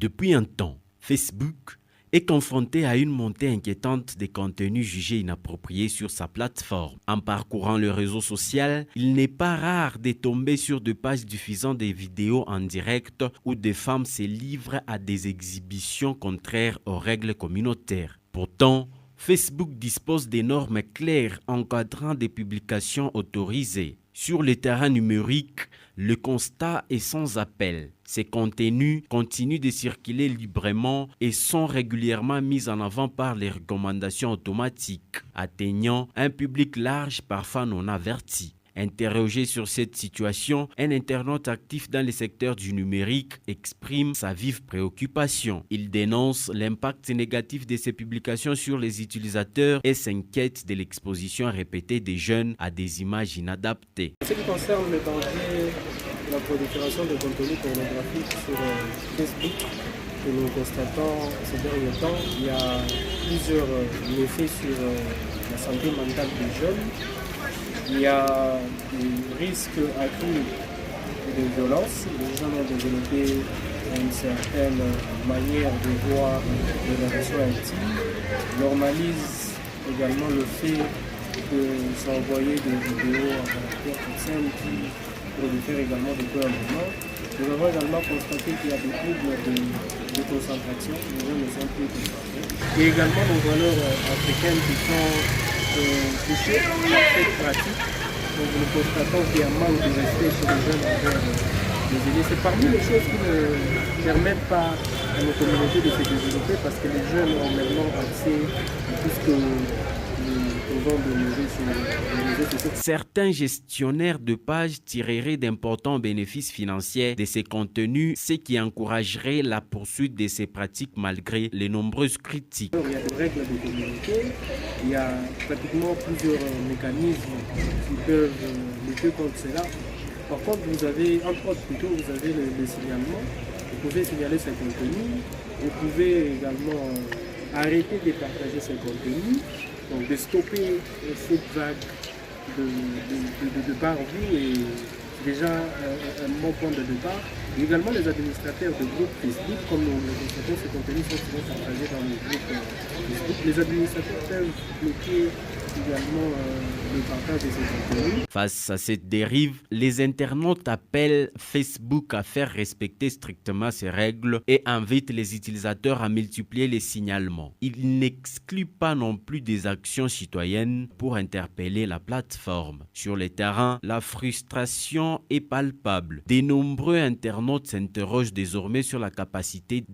Depuis un temps, Facebook est confronté à une montée inquiétante des contenus jugés inappropriés sur sa plateforme. En parcourant le réseau social, il n'est pas rare de tomber sur des pages diffusant des vidéos en direct où des femmes se livrent à des exhibitions contraires aux règles communautaires. Pourtant, Facebook dispose des normes claires encadrant des publications autorisées. Sur le terrain numérique, le constat est sans appel. Ces contenus continuent de circuler librement et sont régulièrement mis en avant par les recommandations automatiques, atteignant un public large parfois non averti. Interrogé sur cette situation, un internaute actif dans le secteur du numérique exprime sa vive préoccupation. Il dénonce l'impact négatif de ces publications sur les utilisateurs et s'inquiète de l'exposition répétée des jeunes à des images inadaptées. En ce qui concerne le danger de la prolifération de contenus pornographiques sur Facebook, que nous constatons ces derniers temps, il y a plusieurs effets sur la santé mentale des jeunes. Il y a un risque accru de violence. Les gens ont développé une certaine manière de voir les relations intimes, normalisent également le fait de s'envoyer des vidéos à caractère obscène qui prolifèrent également depuis un moment. Nous avons également constaté qu'il y a des troubles de concentration, les gens ne sont plus concentrés. Et également nos valeurs africaines qui sont touchés par cette pratique. Donc nous constatons qu'il y a un manque de respect chez les jeunes envers les aînés. C'est parmi les choses qui ne permettent pas à nos communautés de se développer parce que les jeunes ont maintenant accès à tout ce que nous pouvons demander sur les réseaux sociaux. Certains gestionnaires de pages tireraient d'importants bénéfices financiers de ces contenus, ce qui encouragerait la poursuite de ces pratiques malgré les nombreuses critiques. Il y a des règles de communauté, il y a pratiquement plusieurs mécanismes qui peuvent lutter contre cela. Par contre, vous avez, entre autres plutôt, vous avez le signalement. Vous pouvez signaler ces contenus, vous pouvez également arrêter de partager ces contenus, donc de stopper cette vague de par vous et déjà un bon point de départ. Et également les administrateurs de groupes Facebook, comme nous le constatons, ces contenus sont souvent partagés dans les groupes Facebook. Les administrateurs peuvent bloquer également le partage de ces contenus. Face à cette dérive, les internautes appellent Facebook à faire respecter strictement ces règles et invitent les utilisateurs à multiplier les signalements. Ils n'excluent pas non plus des actions citoyennes pour interpeller la plateforme. Sur le terrain, la frustration est palpable. De nombreux internautes s'interrogent désormais sur la capacité